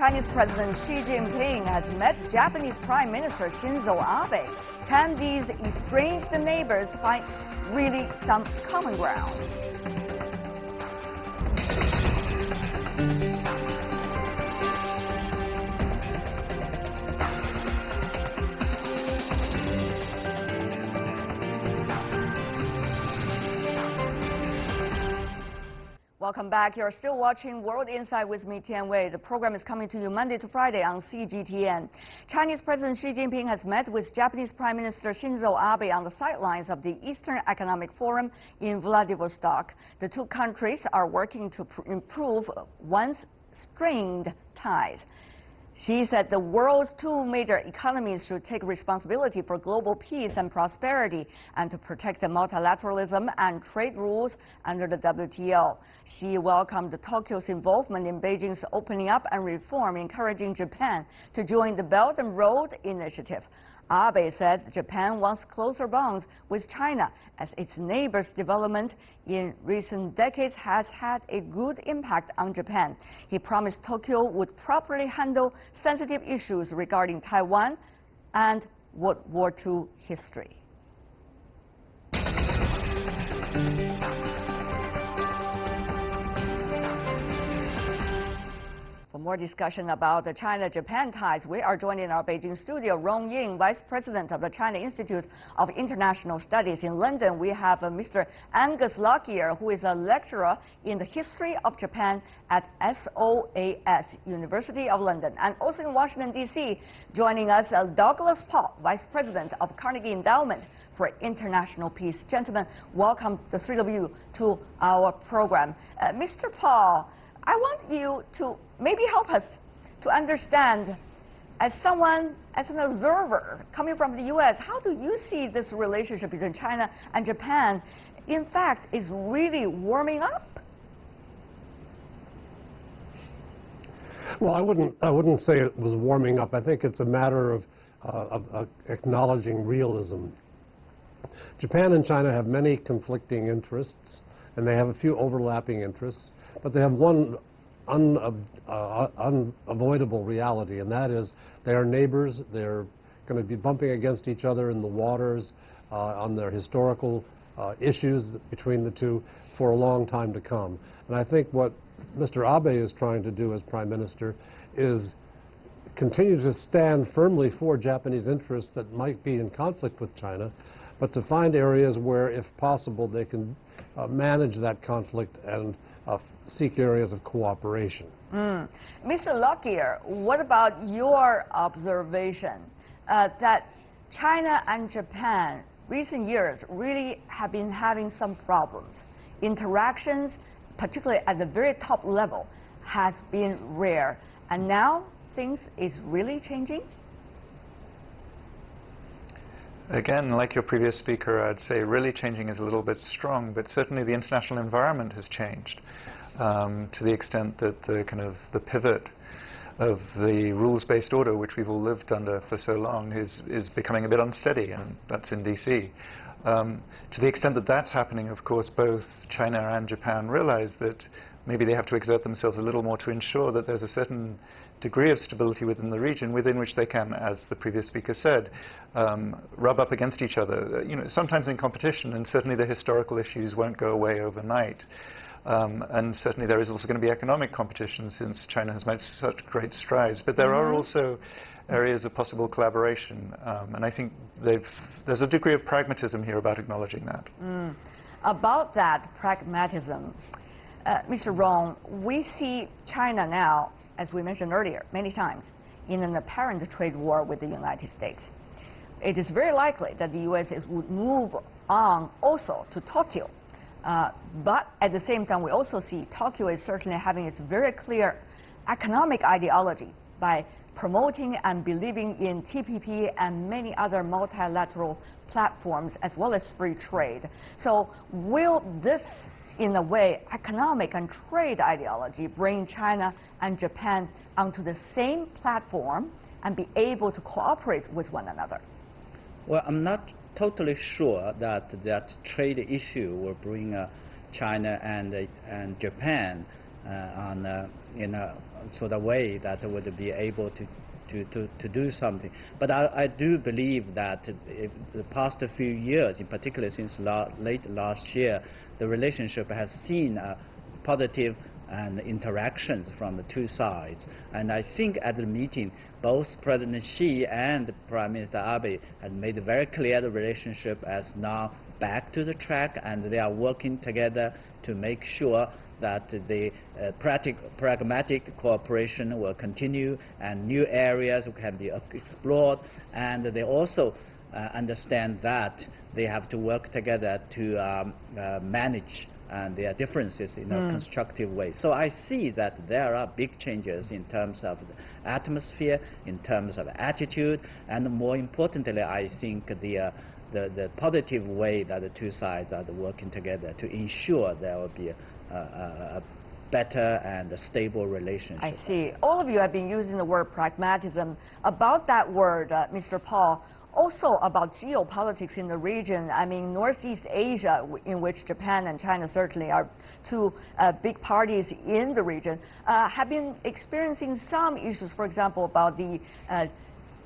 Chinese President Xi Jinping has met Japanese Prime Minister Shinzo Abe. Can these estranged neighbors find really some common ground? Welcome back. You're still watching World Insight with me, Tian Wei. The program is coming to you Monday to Friday on CGTN. Chinese President Xi Jinping has met with Japanese Prime Minister Shinzo Abe on the sidelines of the Eastern Economic Forum in Vladivostok. The two countries are working to improve once strained ties. Xi said the world's two major economies should take responsibility for global peace and prosperity and to protect the multilateralism and trade rules under the WTO. Xi welcomed Tokyo's involvement in Beijing's opening up and reform, encouraging Japan to join the Belt and Road Initiative. Abe said Japan wants closer bonds with China as its neighbor's development in recent decades has had a good impact on Japan. He promised Tokyo would properly handle sensitive issues regarding Taiwan and World War II history. For more discussion about the China-Japan ties, we are joined in our Beijing studio, Rong Ying, Vice President of the China Institute of International Studies. In London, we have Mr. Angus Lockyer, who is a lecturer in the history of Japan at SOAS, University of London. And also in Washington, D.C., joining us, Douglas Paul, Vice President of Carnegie Endowment for International Peace. Gentlemen, welcome, the three of you, to our program. Mr. Paul, I want you to maybe help us to understand, as someone, as an observer coming from the U.S., how do you see this relationship between China and Japan, in fact, is really warming up? Well, I wouldn't say it was warming up. I think it's a matter of acknowledging realism. Japan and China have many conflicting interests, and they have a few overlapping interests. But they have one unavoidable reality, and that is they are neighbors. They're going to be bumping against each other in the waters on their historical issues between the two for a long time to come. And I think what Mr. Abe is trying to do as Prime Minister is continue to stand firmly for Japanese interests that might be in conflict with China, but to find areas where, if possible, they can manage that conflict and seek areas of cooperation. Mr. Lockyer, what about your observation that China and Japan, recent years, really have been having some problems? Interactions, particularly at the very top level, has been rare. And now things is really changing? Again, like your previous speaker, I'd say really changing is a little bit strong, but certainly the international environment has changed to the extent that the pivot of the rules-based order, which we've all lived under for so long, is becoming a bit unsteady, and that's in D.C. To the extent that that's happening, of course, both China and Japan realize that maybe they have to exert themselves a little more to ensure that there's a certain degree of stability within the region within which they can, as the previous speaker said, rub up against each other, sometimes in competition, and certainly the historical issues won't go away overnight. And certainly there is also going to be economic competition since China has made such great strides. But there are also areas of possible collaboration, and I think there's a degree of pragmatism here about acknowledging that. About that pragmatism, Mr. Rong, we see China now, as we mentioned earlier, many times, in an apparent trade war with the United States. It is very likely that the U.S. would move on also to Tokyo. But at the same time, we also see Tokyo is certainly having its very clear economic ideology by promoting and believing in TPP and many other multilateral platforms, as well as free trade. So will this, in a way, economic and trade ideology bring China and Japan onto the same platform and be able to cooperate with one another? Well, I'm not totally sure that that trade issue will bring China and Japan in a sort of way that would be able to do something. But I do believe that the past few years, in particular since late last year, the relationship has seen positive and interactions from the two sides. And I think at the meeting, both President Xi and Prime Minister Abe had made it very clear the relationship is now back to the track, and they are working together to make sure that the pragmatic cooperation will continue and new areas can be explored. And they also understand that they have to work together to manage their differences in a constructive way. So I see that there are big changes in terms of the atmosphere, in terms of attitude, and more importantly, I think the positive way that the two sides are working together to ensure there will be a better and a stable relationship. I see. All of you have been using the word pragmatism. About that word, Mr. Paul, also about geopolitics in the region. I mean, Northeast Asia, in which Japan and China certainly are two big parties in the region, have been experiencing some issues, for example, about the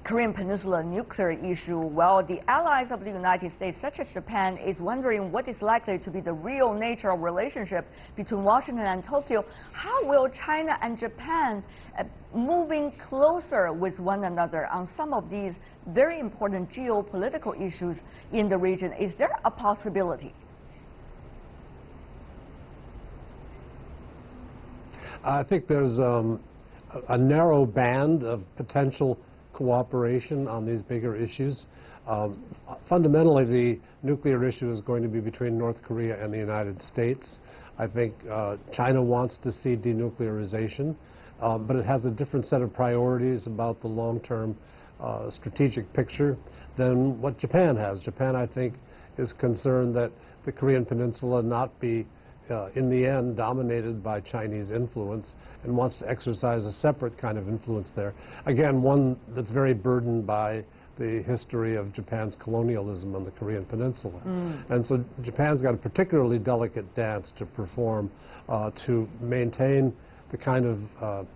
Korean Peninsula nuclear issue. Well, the allies of the United States, such as Japan, is wondering what is likely to be the real nature of relationship between Washington and Tokyo. How will China and Japan moving closer with one another on some of these very important geopolitical issues in the region? Is there a possibility? I think there's a narrow band of potential cooperation on these bigger issues. Fundamentally, the nuclear issue is going to be between North Korea and the United States. I think China wants to see denuclearization, but it has a different set of priorities about the long-term strategic picture than what Japan has. Japan, I think, is concerned that the Korean Peninsula not be in the end dominated by Chinese influence, and wants to exercise a separate kind of influence there. Again, one that's very burdened by the history of Japan's colonialism on the Korean Peninsula. And so Japan's got a particularly delicate dance to perform to maintain the kind of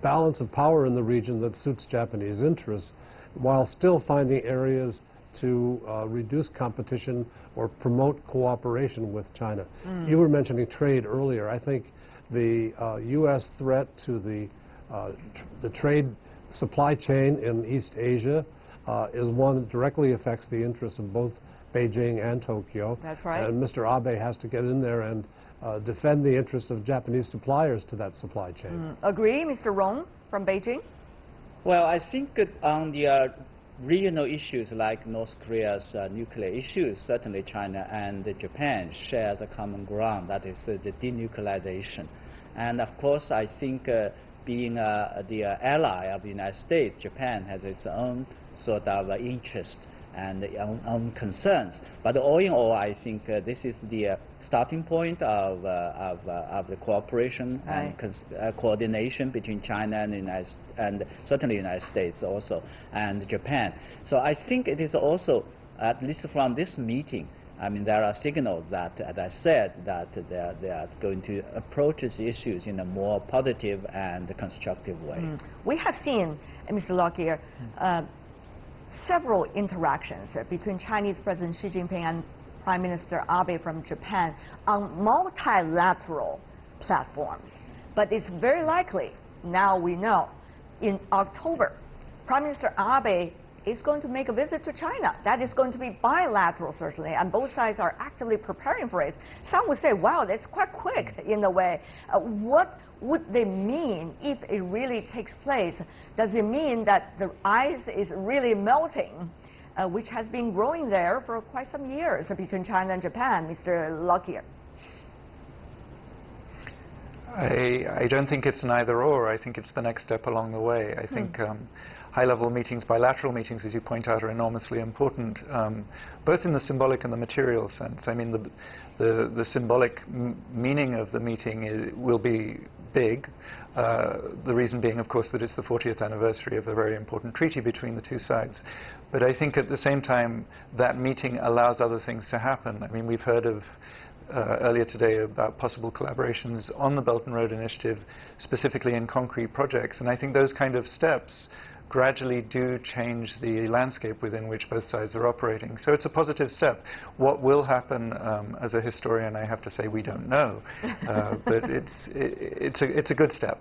balance of power in the region that suits Japanese interests, while still finding areas to reduce competition or promote cooperation with China. You were mentioning trade earlier. I think the U.S. threat to the trade supply chain in East Asia is one that directly affects the interests of both Beijing and Tokyo. That's right. And Mr. Abe has to get in there and defend the interests of Japanese suppliers to that supply chain. Agree, Mr. Rong from Beijing? Well, I think on the regional issues like North Korea's nuclear issues, certainly China and Japan shares a common ground, that is the denuclearization. And of course, I think being the ally of the United States, Japan has its own sort of interest and own concerns. But all in all, I think this is the starting point of the cooperation and coordination between China and certainly the United States also, and Japan. So I think it is also, at least from this meeting, I mean, there are signals that, as I said, that they are going to approach these issues in a more positive and constructive way. We have seen, Mr. Lockyer, several interactions between Chinese President Xi Jinping and Prime Minister Abe from Japan on multilateral platforms. But it's very likely, now we know, in October, Prime Minister Abe is going to make a visit to China. That is going to be bilateral, certainly, and both sides are actively preparing for it. Some would say, wow, that's quite quick in a way. What would they mean if it really takes place? Does it mean that the ice is really melting, which has been growing there for quite some years between China and Japan, Mr. Lockyer? I don't think it's an either or. I think it's the next step along the way. I think high-level meetings, bilateral meetings, as you point out, are enormously important, both in the symbolic and the material sense. I mean, the symbolic meaning of the meeting will be big. The reason being, of course, that it's the 40th anniversary of a very important treaty between the two sides. But I think at the same time, that meeting allows other things to happen. I mean, we've heard of earlier today about possible collaborations on the Belt and Road Initiative, specifically in concrete projects. And I think those kind of steps gradually do change the landscape within which both sides are operating. So it's a positive step. What will happen, as a historian, I have to say we don't know. But it's a good step.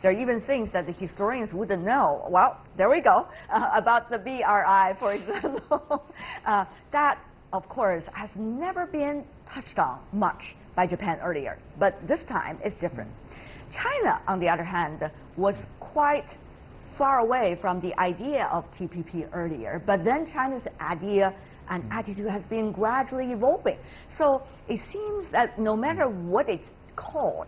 There are even things that the historians wouldn't know. Well, there we go, about the BRI, for example. That, of course, has never been touched on much by Japan earlier. But this time, it's different. China, on the other hand, was quite far away from the idea of TPP earlier, but then China's idea and attitude has been gradually evolving. So it seems that no matter what it's called,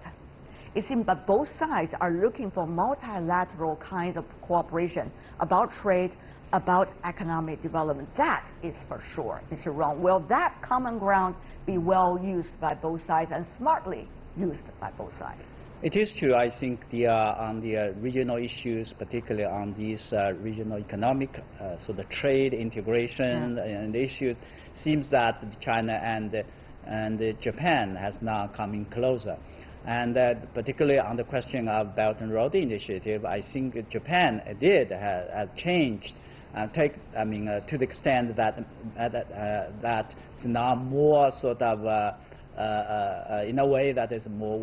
it seems that both sides are looking for multilateral kinds of cooperation about trade, about economic development. That is for sure, Mr. Rong. Will that common ground be well used by both sides and smartly used by both sides? It is true. I think on the regional issues, particularly on these regional economic, so the trade integration and issues, seems that China and Japan has now coming closer. And particularly on the question of Belt and Road Initiative, I think Japan have changed. To the extent that it's now more sort of in a way that is more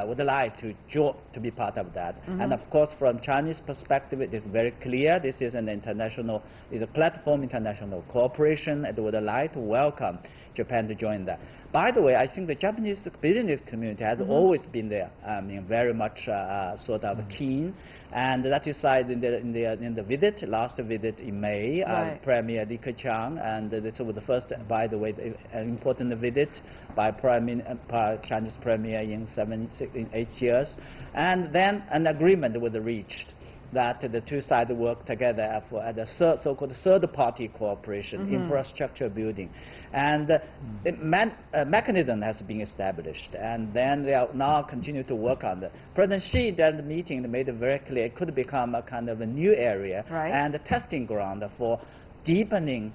would like to be part of that. And of course, from Chinese perspective, it is very clear this is an international, is a platform international cooperation, and would like to welcome Japan to join that. By the way, I think the Japanese business community has always been there. Very much sort of keen, and that is in the visit, last visit in May, Premier Li Keqiang, and this was the first, by the way, important visit by Chinese Premier in 8 years, and then an agreement was reached that the two sides work together for the so-called third-party cooperation, infrastructure building. And a mechanism has been established, and then they are now continue to work on it. President Xi, during the meeting, made it very clear it could become a kind of a new area and a testing ground for deepening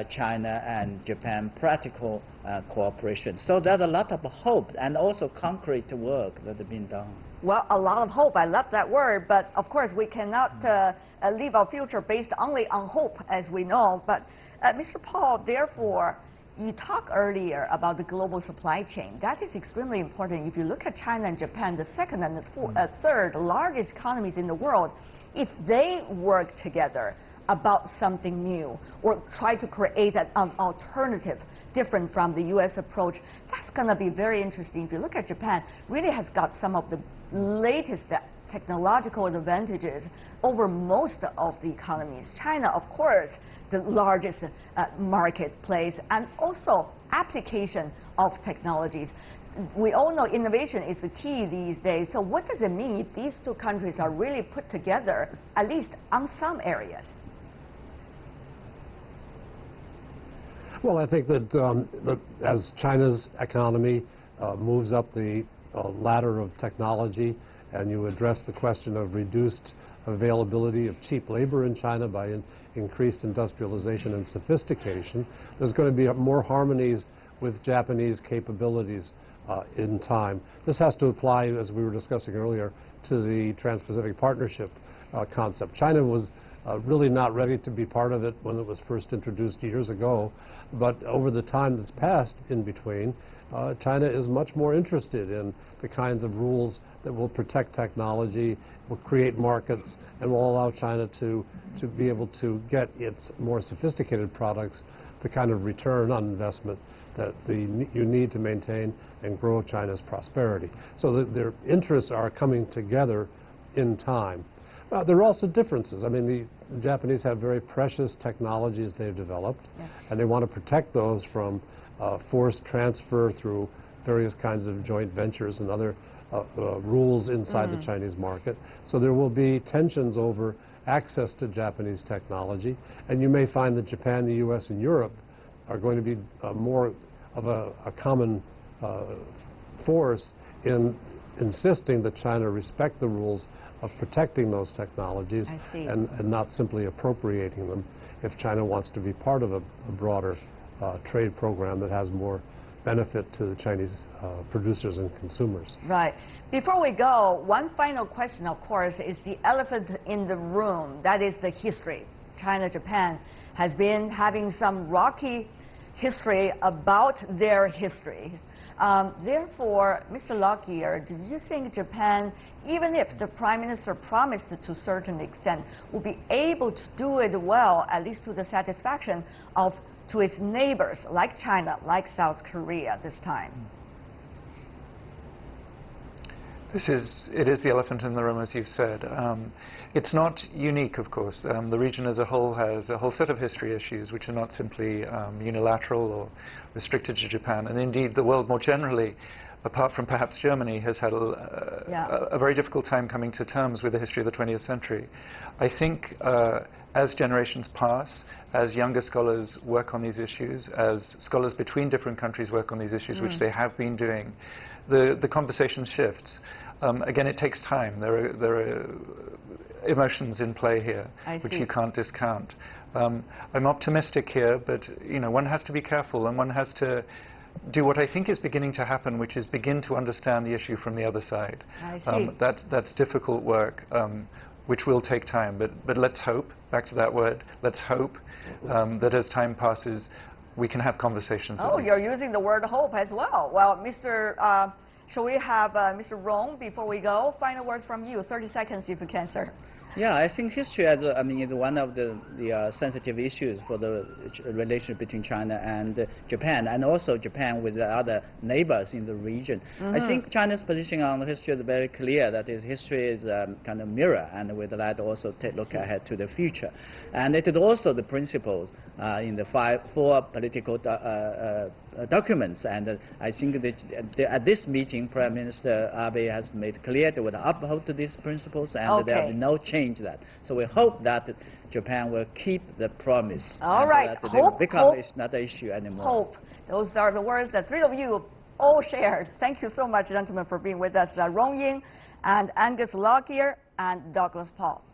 China and Japan practical cooperation. So there's a lot of hope and also concrete work that has been done. Well, a lot of hope. I love that word, but of course we cannot live our future based only on hope, as we know. But Mr. Paul, therefore, you talked earlier about the global supply chain. That is extremely important. If you look at China and Japan, the second and the third largest economies in the world, if they work together about something new or try to create an alternative different from the U.S. approach, that's going to be very interesting. If you look at Japan, really has got some of the latest technological advantages over most of the economies. China, of course, the largest marketplace, and also application of technologies. We all know innovation is the key these days. So what does it mean if these two countries are really put together, at least on some areas? Well, I think that as China's economy moves up the ladder of technology, and you address the question of reduced availability of cheap labor in China by increased industrialization and sophistication, there's going to be more harmonies with Japanese capabilities in time. This has to apply, as we were discussing earlier, to the Trans-Pacific Partnership concept. China was really not ready to be part of it when it was first introduced years ago, but over the time that's passed in between, China is much more interested in the kinds of rules that will protect technology, will create markets, and will allow China to be able to get its more sophisticated products the kind of return on investment that you need to maintain and grow China's prosperity. So their interests are coming together in time. There are also differences. I mean, the Japanese have very precious technologies they've developed, and they want to protect those from forced transfer through various kinds of joint ventures and other rules inside the Chinese market. So there will be tensions over access to Japanese technology, and you may find that Japan, the U.S., and Europe are going to be more of a common force in insisting that China respect the rules of protecting those technologies and not simply appropriating them if China wants to be part of a broader trade program that has more benefit to the Chinese producers and consumers. Right. Before we go, one final question, of course, is the elephant in the room. That is the history. China, Japan has been having some rocky history about their histories. Therefore, Mr. Lockyer, do you think Japan, even if the Prime Minister promised to a certain extent, will be able to do it well, at least to the satisfaction of to its neighbors, like China, like South Korea this time? It is the elephant in the room, as you've said. It's not unique, of course. The region as a whole has a whole set of history issues which are not simply unilateral or restricted to Japan. And indeed, the world more generally, apart from perhaps Germany, has had a very difficult time coming to terms with the history of the 20th century. I think as generations pass, as younger scholars work on these issues, as scholars between different countries work on these issues, which they have been doing, the conversation shifts. Again, it takes time. There are emotions in play here, which you can't discount. I'm optimistic here, but one has to be careful, and one has to do what I think is beginning to happen, which is begin to understand the issue from the other side. I see. That's difficult work, which will take time. But let's hope, back to that word, let's hope that as time passes, we can have conversations. Oh, you're using the word hope as well. Well, shall we have Mr. Rong before we go? Final words from you, 30 seconds if you can, sir. Yeah, I think history, is one of the sensitive issues for the relationship between China and Japan, and also Japan with the other neighbors in the region. I think China's position on history is very clear, that is, history is kind of mirror, and with that also take a look ahead to the future. And it is also the principles in the four political documents, and I think that at this meeting, Prime Minister Abe has made clear they would uphold to these principles, and there will be no change that. So we hope that Japan will keep the promise. All right. That hope is not an issue anymore. Hope. Those are the words that three of you all shared. Thank you so much, gentlemen, for being with us. Rong Ying and Angus Lockyer and Douglas Paul.